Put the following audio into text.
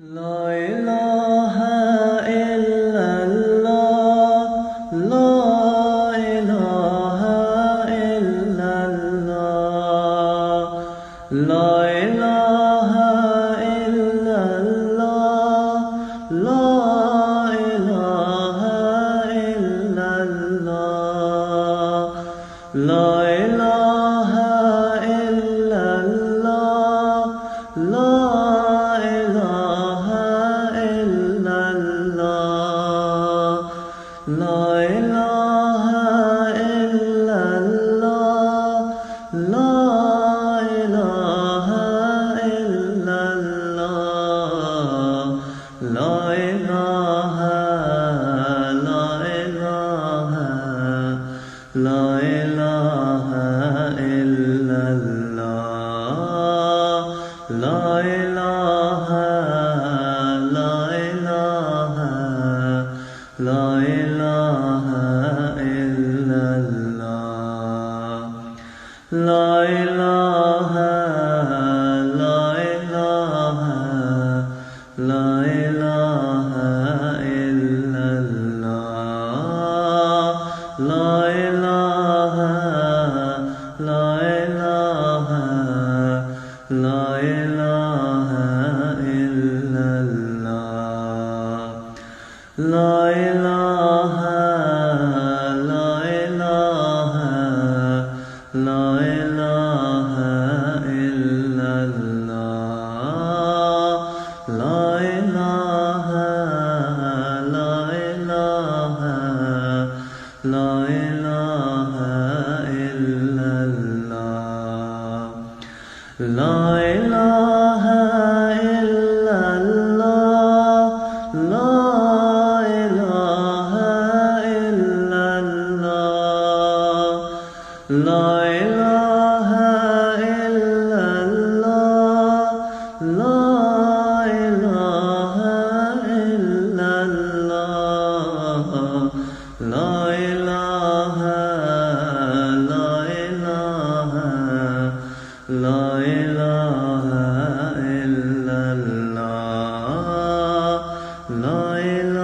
لا إله إلا الله لا إله إلا الله لا إله إلا الله لا إله إلا الله لا إله إلا الله لا إله إلا الله لا إله إلا الله لا إله إلا الله لا إله لا إله إلا الله لا إله لا إله إلا الله لا إله لا إله إلا الله لا إله لا إله إلا الله لا إله لا إله إلا الله لا إله لا إله إلا الله لا إله إلا الله لا إله إلا الله لا إله إلا الله لا إله إلا الله لا إله لا إله إلا الله لا إله